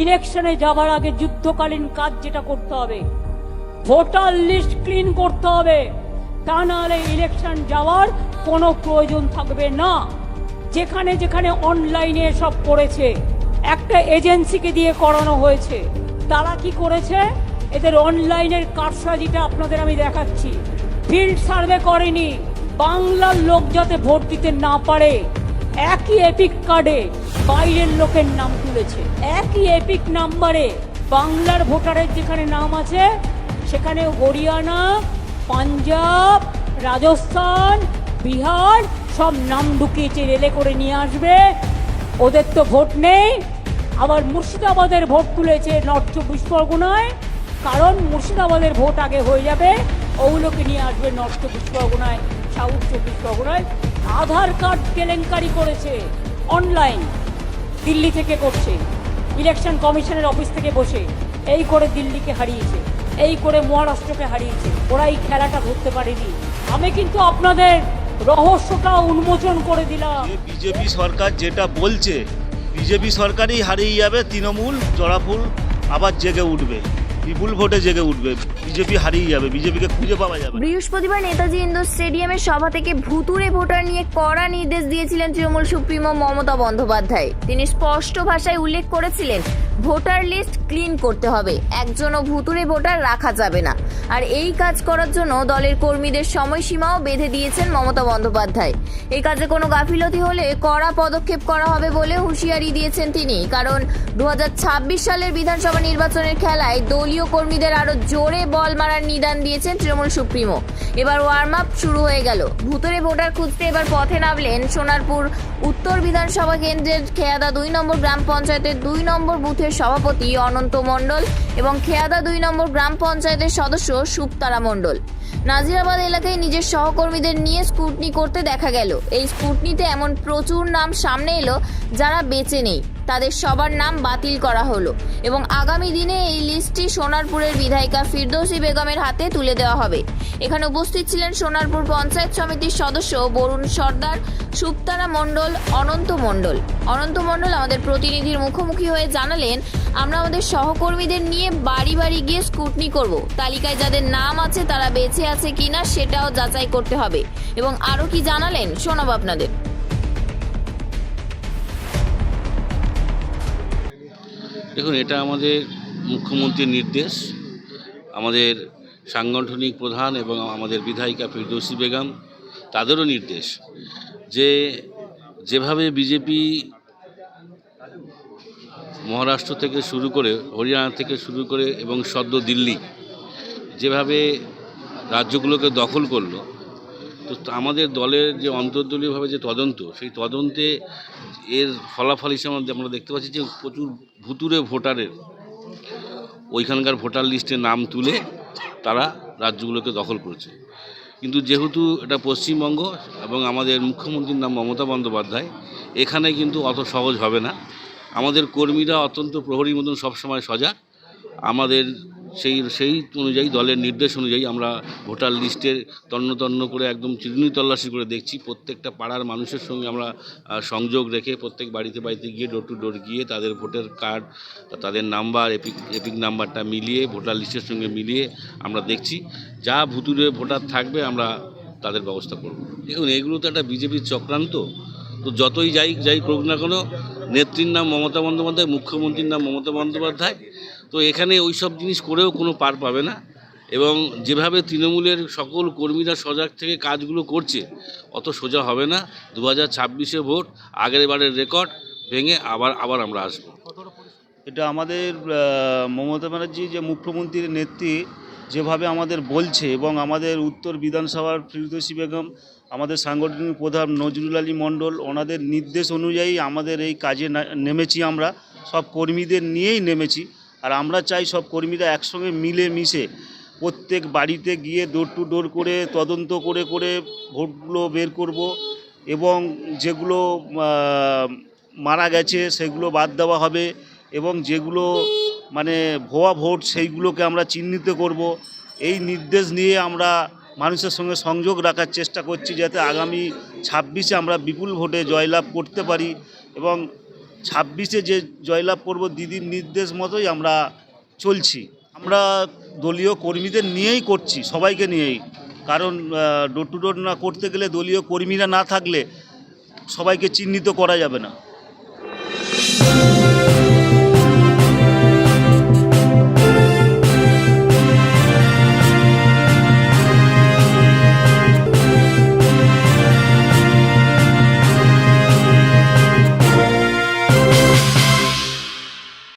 ইলেকশনে যাবার আগে যুদ্ধকালীন কাজ যেটা করতে হবে, ভোটার লিস্ট ক্লিন করতে হবে, তা নাহলে ইলেকশন যাওয়ার কোনো প্রয়োজন থাকবে না। যেখানে যেখানে অনলাইনে সব করেছে, একটা এজেন্সিকে দিয়ে করানো হয়েছে। তারা কি করেছে? এদের অনলাইনের কারসাজিটা আপনাদের আমি দেখাচ্ছি। ফিল্ড সার্ভে করেনি, বাংলার লোক যাতে ভোট দিতে না পারে একই এপিক কার্ডে বাইরের লোকের নাম তুলেছে। একই এপিক নাম্বারে বাংলার ভোটারের যেখানে নাম আছে সেখানে হরিয়ানা, পাঞ্জাব, রাজস্থান, বিহার সব নাম ঢুকিয়েছে, রেলে করে নিয়ে আসবে। ওদের তো ভোট নেই। আবার মুর্শিদাবাদের ভোট তুলেছে নর্থ 24 পরগনায়, কারণ মুর্শিদাবাদের ভোট আগে হয়ে যাবে, ওগুলোকে নিয়ে আসবে নর্থ 24 পরগনায়, সাউথ 24 পরগনায়। আধার কার্ড কেলেঙ্কারি করেছে অনলাইন, দিল্লি থেকে করছে, ইলেকশন কমিশনের অফিস থেকে বসে। এই করে দিল্লিকে হারিয়েছে, এই করে মহারাষ্ট্রকে হারিয়েছে। ওরা এই খেলাটা ধরতে পারেনি। আমি কিন্তু আপনাদের রহস্যটা উন্মোচন করে দিলাম। বিজেপি সরকার যেটা বলছে, বিজেপি সরকারই হারিয়ে যাবে, তৃণমূল জড়াফুল আবার জেগে উঠবে, বিপুল ভোটে জেগে উঠবে, বিজেপি হারিয়ে যাবে, বিজেপিকে খুঁজে পাওয়া যাবে। বৃহস্পতিবার নেতাজি ইন্দোর স্টেডিয়ামের সভা থেকে ভুতুড়ে ভোটার নিয়ে কড়া নির্দেশ দিয়েছিলেন তৃণমূল সুপ্রিমো মমতা বন্দ্যোপাধ্যায়। তিনি স্পষ্ট ভাষায় উল্লেখ করেছিলেন, ভোটার লিস্ট ক্লিন করতে হবে, একজনও ভুতুড়ে ভোটার রাখা যাবে না। আর এই কাজ করার জন্য দলের কর্মীদের সময়সীমাও বেঁধে দিয়েছেন মমতা বন্দ্যোপাধ্যায়। এই কাজে কোনো গাফিলতি হলে কড়া পদক্ষেপ করা হবে বলে হুঁশিয়ারি দিয়েছেন তিনি। কারণ 2026 সালের বিধানসভা নির্বাচনের খেলায় দলীয় কর্মীদের আরো জোরে বল মারার নিদান দিয়েছেন তৃণমূল সুপ্রিমো। এবার ওয়ার্ম আপ শুরু হয়ে গেল। ভুতুড়ে ভোটার খুঁজতে এবার পথে নামলেন সোনারপুর উত্তর বিধানসভা কেন্দ্রের খেয়াদা 2 নম্বর গ্রাম পঞ্চায়েতের 2 নম্বর বুথের সভাপতি অনন্ত মণ্ডল এবং খেয়াদা 2 নম্বর গ্রাম পঞ্চায়েতের সদস্য সুপ্তারা মণ্ডল। নাজিরাবাদ এলাকায় নিজের সহকর্মীদের নিয়ে স্কুটনি করতে দেখা গেল। এই স্কুটনিতে এমন প্রচুর নাম সামনে এলো যারা বেঁচে নেই, তাদের সবার নাম বাতিল করা হলো এবং আগামী দিনে এই লিস্টটি সোনারপুরের বিধায়িকা ফিরদৌসী বেগমের হাতে তুলে দেওয়া হবে। এখানে উপস্থিত ছিলেন সোনারপুর পঞ্চায়েত সমিতির সদস্য বরুণ সর্দার, সুপ্তারা মণ্ডল, অনন্ত মণ্ডল। অনন্ত মণ্ডল আমাদের প্রতিনিধির মুখোমুখি হয়ে জানালেন, আমরা আমাদের সহকর্মীদের নিয়ে বাড়ি বাড়ি গিয়ে স্কুটনি করব, তালিকায় যাদের নাম আছে তারা বেঁচে আছে কিনা সেটাও যাচাই করতে হবে। এবং আরও কি জানালেন শোনাবো আপনাদের। দেখুন, এটা আমাদের মুখ্যমন্ত্রীর নির্দেশ, আমাদের সাংগঠনিক প্রধান এবং আমাদের বিধায়িকা ফিরদৌসী বেগম তাদেরও নির্দেশ যে যেভাবে বিজেপি মহারাষ্ট্র থেকে শুরু করে, হরিয়ানা থেকে শুরু করে এবং সদ্য দিল্লি যেভাবে রাজ্যগুলোকে দখল করলো, তো আমাদের দলের যে অন্তর্দলীয়ভাবে যে তদন্ত, সেই তদন্তে এর ফলাফল হিসেবে আমরা দেখতে পাচ্ছি যে প্রচুর ভুতুড়ে ভোটারের ওইখানকার ভোটার লিস্টে নাম তুলে তারা রাজ্যগুলোকে দখল করেছে। কিন্তু যেহেতু এটা পশ্চিমবঙ্গ এবং আমাদের মুখ্যমন্ত্রীর নাম মমতা বন্দ্যোপাধ্যায়, এখানে কিন্তু অত সহজ হবে না। আমাদের কর্মীরা অত্যন্ত প্রহরীর মতন সবসময় সজাগ। আমাদের সেই অনুযায়ী, দলের নির্দেশ অনুযায়ী আমরা ভোটার লিস্টের তন্ন করে একদম চিরুনি তল্লাশি করে দেখছি। প্রত্যেকটা পাড়ার মানুষের সঙ্গে আমরা সংযোগ রেখে প্রত্যেক বাড়িতে গিয়ে ডোর টু ডোর গিয়ে তাদের ভোটার কার্ড, তাদের নাম্বার, এপিক নাম্বারটা মিলিয়ে ভোটার লিস্টের সঙ্গে মিলিয়ে আমরা দেখছি। যা ভুতুড়ে ভোটার থাকবে আমরা তাদের ব্যবস্থা করব। দেখুন, এগুলো তো একটা বিজেপির চক্রান্ত। তো যতই যাই করুক না কেন, নেত্রীর নাম মমতা বন্দ্যোপাধ্যায়, মুখ্যমন্ত্রীর নাম মমতা বন্দ্যোপাধ্যায়। তো এখানে ওই সব জিনিস করেও কোনো পার পাবে না। এবং যেভাবে তৃণমূলের সকল কর্মীরা সজাগ থেকে কাজগুলো করছে, অত সোজা হবে না। 2026-এ ভোট, আগের বারের রেকর্ড ভেঙে আবার আমরা আসব। এটা আমাদের মমতা ব্যানার্জি যে মুখ্যমন্ত্রীর নেত্রী যেভাবে আমাদের বলছে, এবং আমাদের উত্তর বিধানসভার ফিরদৌসী বেগম, আমাদের সাংগঠনিক প্রধান নজরুল আলী মণ্ডল, ওনাদের নির্দেশ অনুযায়ী আমাদের এই কাজে নেমেছি। আমরা সব কর্মীদের নিয়েই নেমেছি। আর আমরা চাই সব কর্মীরা একসঙ্গে মিলে মিশে প্রত্যেক বাড়িতে গিয়ে ডোর টু ডোর করে তদন্ত করে ভোটগুলো বের করব, এবং যেগুলো মারা গেছে সেগুলো বাদ দেওয়া হবে, এবং যেগুলো মানে ভুয়া ভোট সেইগুলোকে আমরা চিহ্নিত করব। এই নির্দেশ নিয়ে আমরা মানুষের সঙ্গে সংযোগ রাখার চেষ্টা করছি, যাতে আগামী 26-এ আমরা বিপুল ভোটে জয়লাভ করতে পারি। এবং 26-এ যে জয়লাভ করব দিদির নির্দেশ মতোই আমরা চলছি। আমরা দলীয় কর্মীদের নিয়েই করছি, সবাইকে নিয়েই, কারণ ডোর টু ডোর না করতে গেলে দলীয় কর্মীরা না থাকলে সবাইকে চিহ্নিত করা যাবে না।